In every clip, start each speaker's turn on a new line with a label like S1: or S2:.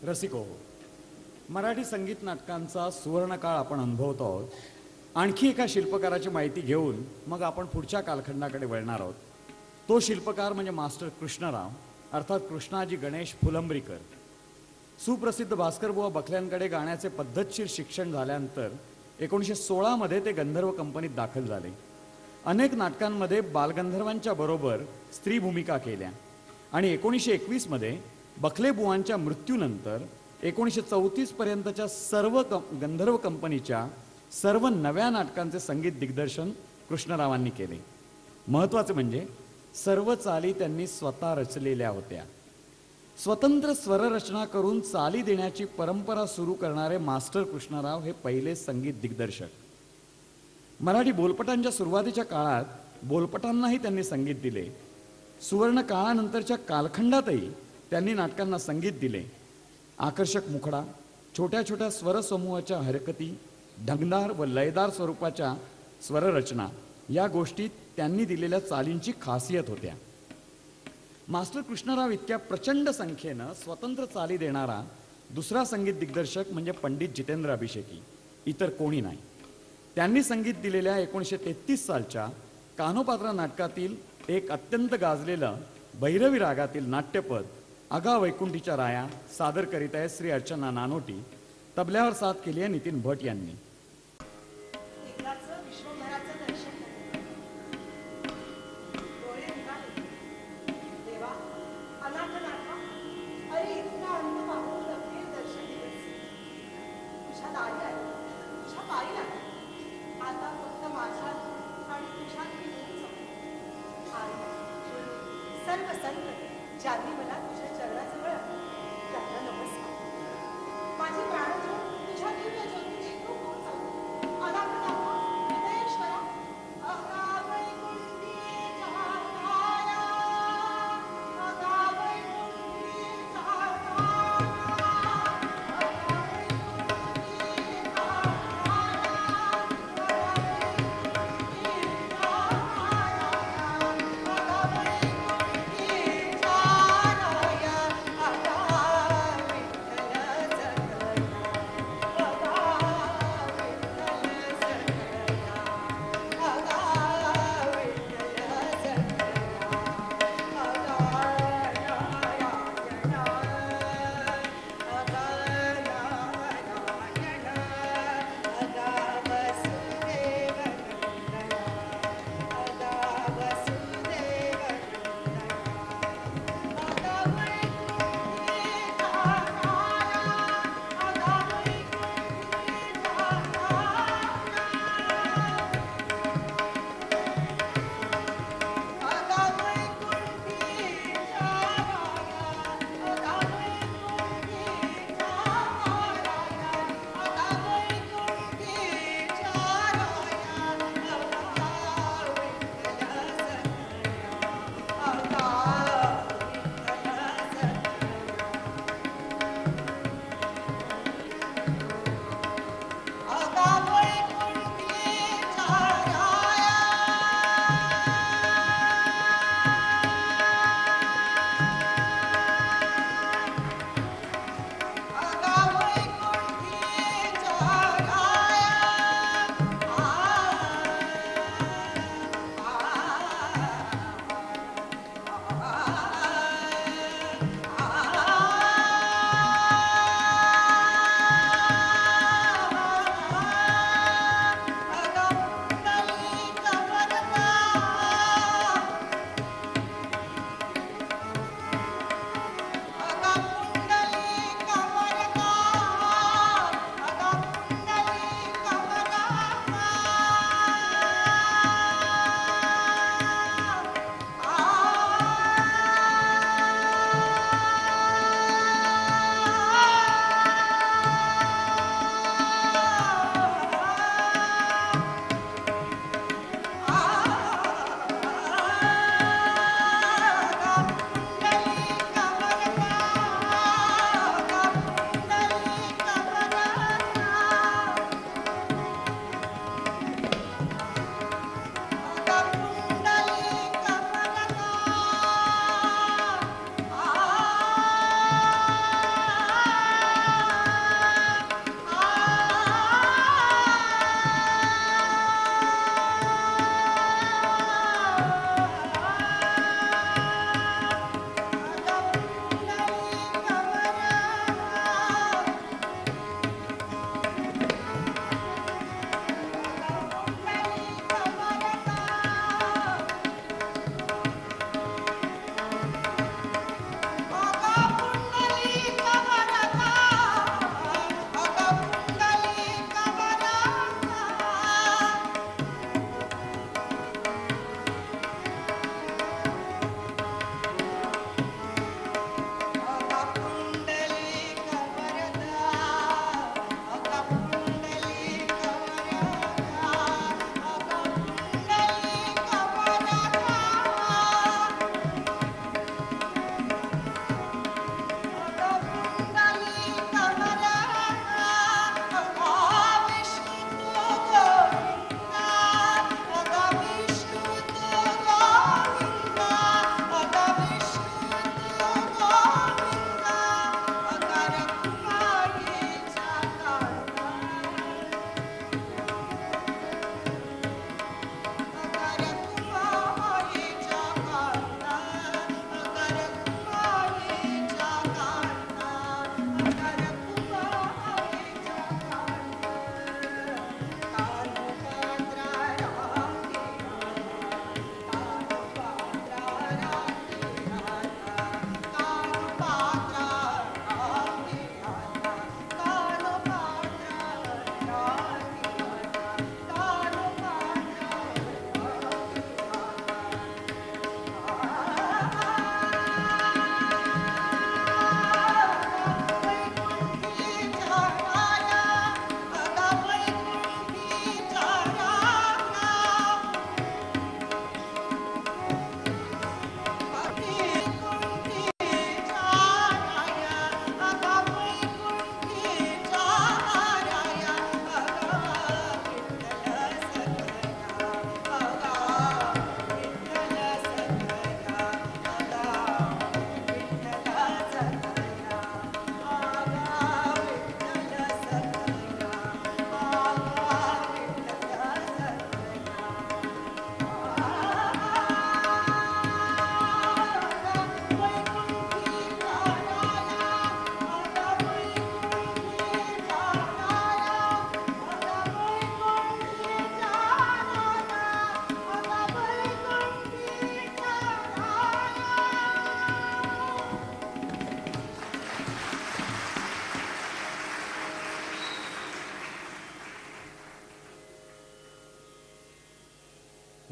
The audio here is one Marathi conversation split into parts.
S1: रसिको हो, मराठी संगीत नाटकांचा सुवर्णकाळ आपण अनुभवतो आहोत. आणखी एका शिल्पकाराची माहिती घेऊन मग आपण पुढच्या कालखंडाकडे वळणार आहोत. तो शिल्पकार म्हणजे मास्टर कृष्णराव अर्थात कृष्णाजी गणेश फुलंब्रीकर. सुप्रसिद्ध भास्करबुवा बखल्यांकडे गाण्याचे पद्धतशीर शिक्षण झाल्यानंतर 1916 मध्ये ते गंधर्व कंपनीत दाखल झाले. अनेक नाटकांमध्ये बालगंधर्वांच्या बरोबर स्त्री भूमिका केल्या आणि 1921 मध्ये बखलेबुवांच्या मृत्यूनंतर 1934 पर्यंतच्या सर्व गंधर्व कंपनीच्या सर्व नव्या नाटकांचे संगीत दिग्दर्शन कृष्णरावांनी केले. महत्त्वाचे म्हणजे सर्व चाली त्यांनी स्वतः रचलेल्या होत्या. स्वतंत्र स्वररचना करून चाली देण्याची परंपरा सुरू करणारे मास्टर कृष्णराव हे पहिले संगीत दिग्दर्शक. मराठी बोलपटांच्या सुरुवातीच्या काळात बोलपटांनाही त्यांनी संगीत दिले. सुवर्ण काळानंतरच्या कालखंडातही त्यांनी नाटकांना संगीत दिले. आकर्षक मुखडा, छोट्या छोट्या स्वरसमूहाच्या हरकती, ढंगदार व लयदार स्वरूपाच्या स्वररचना या गोष्टी त्यांनी दिलेल्या चालींची खासियत होत्या. मास्टर कृष्णराव इतक्या प्रचंड संख्येनं स्वतंत्र चाली देणारा दुसरा संगीत दिग्दर्शक म्हणजे पंडित जितेंद्र अभिषेकी, इतर कोणी नाही. त्यांनी संगीत दिलेल्या 1933 सालच्या कान्होपात्रा नाटकातील एक अत्यंत गाजलेलं भैरवी रागातील नाट्यपद अगा वैकुंठीच्या राया सादर करीत आहे श्री अर्चना नानोटी. तबल्यावर साथ केली आहे नितीन भट यांनी.
S2: सर्व संत ज्यांनी मला तुझ्या चरणाजवळ त्यांना नमस्कार. माझी प्राणज्योत तुझ्या दिव्य ज्योतीची तू पोहोच. अनाथनाथा हृदयेश्वरा अगा वैकुंठी जहानाया, अगा वैकुंठी जहानाया, अगा वैकुंठी जहानाया, अगा वैकुंठी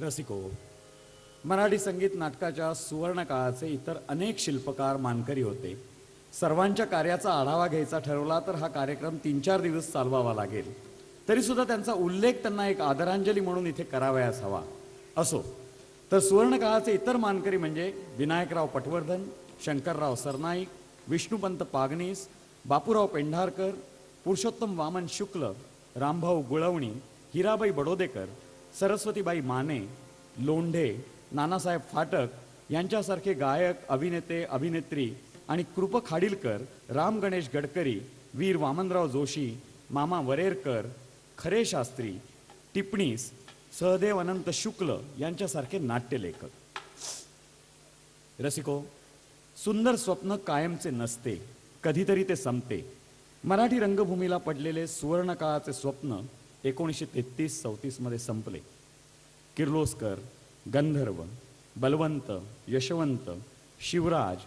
S1: रसिको, मराठी संगीत नाटकाच्या सुवर्णकाळाचे इतर अनेक शिल्पकार मानकरी होते. सर्वांच्या कार्याचा आढावा घ्यायचा ठरवला तर हा कार्यक्रम 3-4 दिवस चालवावा लागेल. तरीसुद्धा त्यांचा उल्लेख त्यांना एक आदरांजली म्हणून इथे करावयास हवा. असो, तर सुवर्णकाळाचे इतर मानकरी म्हणजे विनायकराव पटवर्धन, शंकरराव सरनाईक, विष्णुपंत पागनीस, बापूराव पेंढारकर, पुरुषोत्तम वामन शुक्ल, रामभाऊ गुळवणी, हिराबाई बडोदेकर, सरस्वतीबाई माने, लोंढे, नानासाहेब फाटक यांच्यासारखे गायक, अभिनेते, अभिनेत्री आणि कृप खाडीलकर, राम गणेश गडकरी, वीर वामनराव जोशी, मामा वरेरकर, खरे शास्त्री, टिपणीस, सहदेव अनंत शुक्ल यांच्यासारखे नाट्यलेखक. रसिको, सुंदर स्वप्न कायमचे नसते, कधीतरी ते संपते. मराठी रंगभूमीला पडलेले सुवर्णकाळाचे स्वप्न 1933-34 मध्ये संपले. किर्लोस्कर, गंधर्व, बलवंत, यशवंत, शिवराज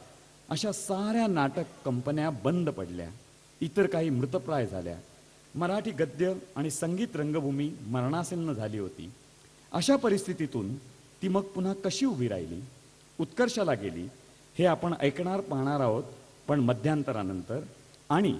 S1: अशा साऱ्या नाटक कंपन्या बंद पडल्या. इतर काही मृतप्राय झाल्या. मराठी गद्य आणि संगीत रंगभूमी मरणासन्न झाली होती. अशा परिस्थितीतून ती मग पुन्हा कशी उभी राहिली, उत्कर्षाला गेली, हे आपण ऐकणार पाहणार आहोत, पण मध्यंतरानंतर. आणि